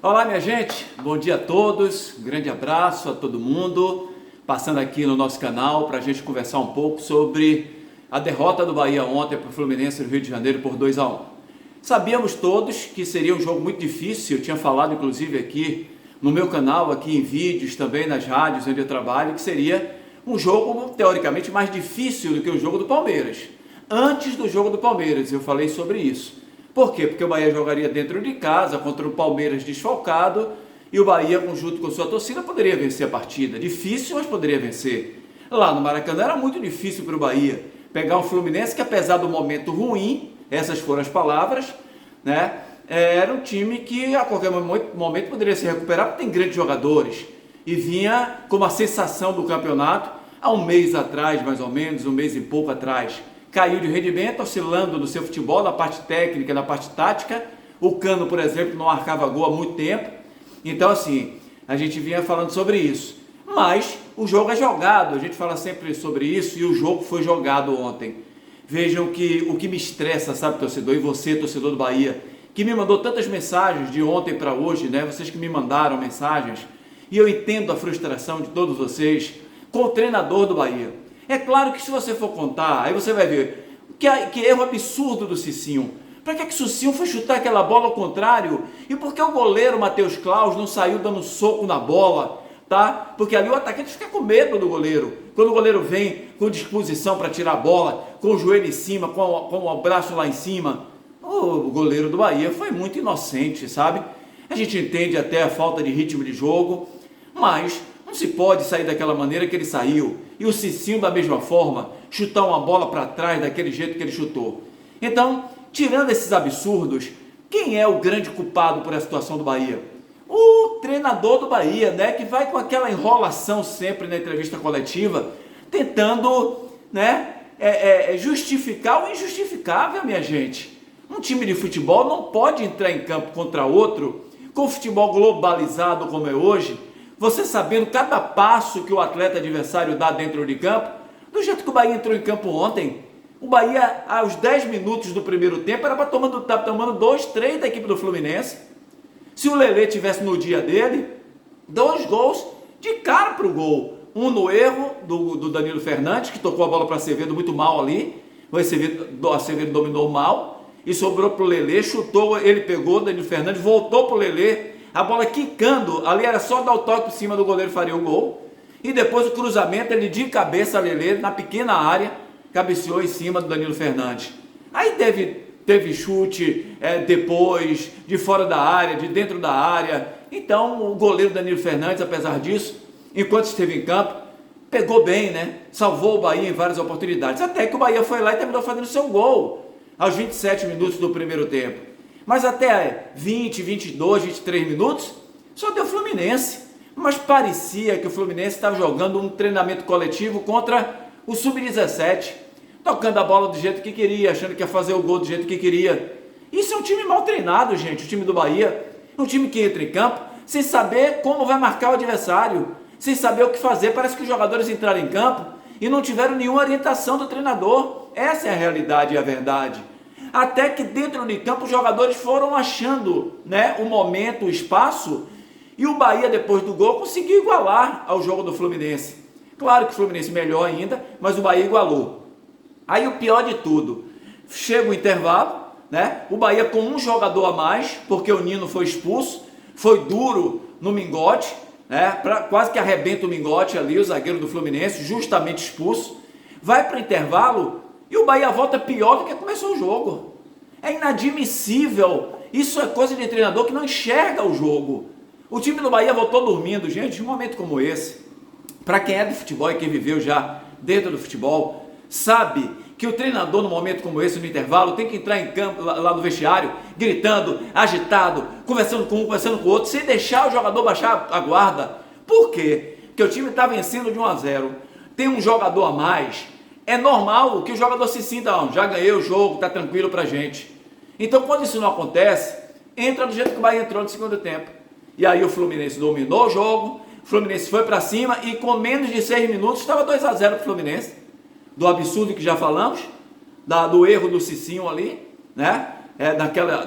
Olá, minha gente, bom dia a todos, um grande abraço a todo mundo, passando aqui no nosso canal para a gente conversar um pouco sobre a derrota do Bahia ontem para o Fluminense do Rio de Janeiro por 2-1. Sabíamos todos que seria um jogo muito difícil, eu tinha falado inclusive aqui no meu canal, aqui em vídeos, também nas rádios onde eu trabalho, que seria um jogo teoricamente mais difícil do que o jogo do Palmeiras. Antes do jogo do Palmeiras eu falei sobre isso. Por quê? Porque o Bahia jogaria dentro de casa contra o Palmeiras desfalcado e o Bahia, junto com sua torcida, poderia vencer a partida. Difícil, mas poderia vencer. Lá no Maracanã era muito difícil para o Bahia pegar um Fluminense que, apesar do momento ruim, essas foram as palavras, né? Era um time que a qualquer momento poderia se recuperar, porque tem grandes jogadores. E vinha com uma sensação do campeonato há um mês atrás, mais ou menos, um mês e pouco atrás. Caiu de rendimento, oscilando no seu futebol, na parte técnica, na parte tática. O Cano, por exemplo, não marcava gol há muito tempo. Então, assim, a gente vinha falando sobre isso. Mas o jogo é jogado, a gente fala sempre sobre isso e o jogo foi jogado ontem. Vejam que o que me estressa, sabe, torcedor, e você, torcedor do Bahia, que me mandou tantas mensagens de ontem para hoje, né? Vocês que me mandaram mensagens, e eu entendo a frustração de todos vocês com o treinador do Bahia. É claro que se você for contar, aí você vai ver que erro absurdo do Cicinho. Para que o Cicinho foi chutar aquela bola ao contrário? E por que o goleiro Matheus Claus não saiu dando soco na bola? Tá? Porque ali o atacante fica com medo do goleiro. Quando o goleiro vem com disposição para tirar a bola, com o joelho em cima, com o braço lá em cima, o goleiro do Bahia foi muito inocente, sabe? A gente entende até a falta de ritmo de jogo, mas não se pode sair daquela maneira que ele saiu. E o Cicinho, da mesma forma, chutar uma bola para trás daquele jeito que ele chutou. Então, tirando esses absurdos, quem é o grande culpado por essa situação do Bahia? O treinador do Bahia, né? Que vai com aquela enrolação sempre na entrevista coletiva, tentando, né? Justificar o injustificável, minha gente. Um time de futebol não pode entrar em campo contra outro, com o futebol globalizado como é hoje, você sabendo cada passo que o atleta adversário dá dentro de campo, do jeito que o Bahia entrou em campo ontem. O Bahia, aos 10 minutos do primeiro tempo, era para estar tomando 2-3 da equipe do Fluminense. Se o Lelê tivesse no dia dele, 2 gols de cara para o gol. Um no erro do Danilo Fernandes, que tocou a bola para Acevedo muito mal ali. O Acevedo dominou mal e sobrou para o Lelê, chutou, ele pegou, Danilo Fernandes voltou para o Lelê, a bola quicando, ali era só dar o toque por cima do goleiro, faria o gol. E depois o cruzamento, ele de cabeça, Lelê, na pequena área, cabeceou em cima do Danilo Fernandes. Aí teve chute depois, de fora da área, de dentro da área. Então o goleiro Danilo Fernandes, apesar disso, enquanto esteve em campo, pegou bem, né? Salvou o Bahia em várias oportunidades. Até que o Bahia foi lá e terminou fazendo seu gol aos 27 minutos do primeiro tempo. Mas até 20, 22, 23 minutos, só deu Fluminense. Mas parecia que o Fluminense estava jogando um treinamento coletivo contra o Sub-17, tocando a bola do jeito que queria, achando que ia fazer o gol do jeito que queria. Isso é um time mal treinado, gente, o time do Bahia. É um time que entra em campo sem saber como vai marcar o adversário, sem saber o que fazer. Parece que os jogadores entraram em campo e não tiveram nenhuma orientação do treinador. Essa é a realidade e a verdade. Até que dentro de campo os jogadores foram achando, né, o momento, o espaço, e o Bahia, depois do gol, conseguiu igualar ao jogo do Fluminense. Claro que o Fluminense melhor ainda, mas o Bahia igualou. Aí o pior de tudo, chega o intervalo, né, o Bahia com um jogador a mais, porque o Nino foi expulso, foi duro no Mingote, né, quase que arrebenta o Mingote ali, o zagueiro do Fluminense, justamente expulso, vai para o intervalo e o Bahia volta pior do que começou o jogo. É inadmissível, isso é coisa de treinador que não enxerga o jogo. O time do Bahia voltou dormindo, gente, em um momento como esse. Para quem é do futebol e quem viveu já dentro do futebol, sabe que o treinador, num momento como esse, no intervalo, tem que entrar em campo, lá no vestiário, gritando, agitado, conversando com um, conversando com o outro, sem deixar o jogador baixar a guarda. Por quê? Porque o time está vencendo de 1-0, tem um jogador a mais, é normal que o jogador se sinta, já ganhei o jogo, está tranquilo pra gente. Então, quando isso não acontece, entra do jeito que o Bahia entrou no segundo tempo. E aí o Fluminense dominou o jogo, o Fluminense foi para cima e com menos de 6 minutos estava 2-0 para o Fluminense. Do absurdo que já falamos, do erro do Cicinho ali, né?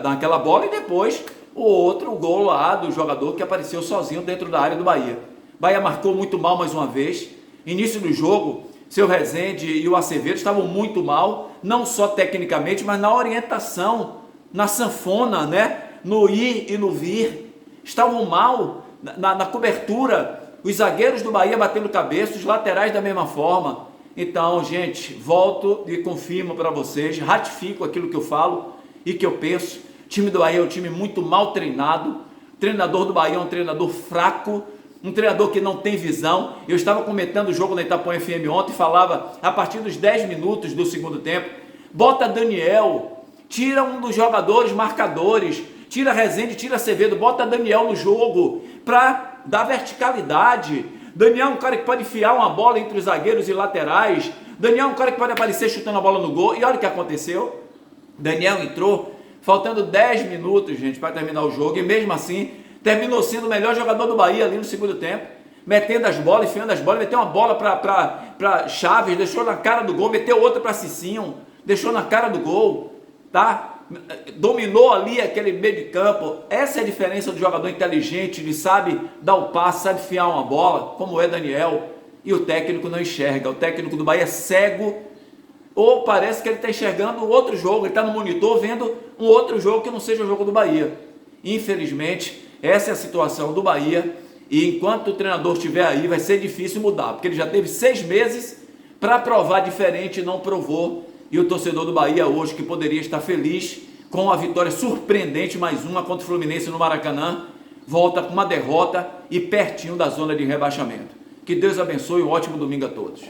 Naquela bola, e depois o outro, o gol lá do jogador que apareceu sozinho dentro da área do Bahia. Bahia marcou muito mal mais uma vez. Início do jogo, seu Rezende e o Acevedo estavam muito mal, não só tecnicamente, mas na orientação, na sanfona, né? No ir e no vir. Estavam mal na cobertura. Os zagueiros do Bahia batendo cabeça, os laterais da mesma forma. Então, gente, volto e confirmo para vocês, ratifico aquilo que eu falo e que eu penso. O time do Bahia é um time muito mal treinado. O treinador do Bahia é um treinador fraco, um treinador que não tem visão. Eu estava comentando o jogo na Itapuã FM ontem e falava, a partir dos 10 minutos do segundo tempo, bota Daniel, tira um dos jogadores marcadores, tira Rezende, tira Acevedo, bota Daniel no jogo para dar verticalidade. Daniel é um cara que pode enfiar uma bola entre os zagueiros e laterais. Daniel é um cara que pode aparecer chutando a bola no gol. E olha o que aconteceu. Daniel entrou faltando 10 minutos, gente, para terminar o jogo. E mesmo assim, terminou sendo o melhor jogador do Bahia ali no segundo tempo. Metendo as bolas, enfiando as bolas. Meteu uma bola para Chaves, deixou na cara do gol. Meteu outra para Cicinho, deixou na cara do gol. Tá? Dominou ali aquele meio de campo. Essa é a diferença do jogador inteligente, ele sabe dar o passe, sabe enfiar uma bola, como é Daniel, e o técnico não enxerga. O técnico do Bahia é cego, ou parece que ele está enxergando outro jogo, ele está no monitor vendo um outro jogo que não seja o jogo do Bahia. Infelizmente, essa é a situação do Bahia, e enquanto o treinador estiver aí, vai ser difícil mudar, porque ele já teve 6 meses para provar diferente e não provou. E o torcedor do Bahia hoje, que poderia estar feliz com a vitória surpreendente, mais uma contra o Fluminense no Maracanã, volta com uma derrota e pertinho da zona de rebaixamento. Que Deus abençoe, um ótimo domingo a todos.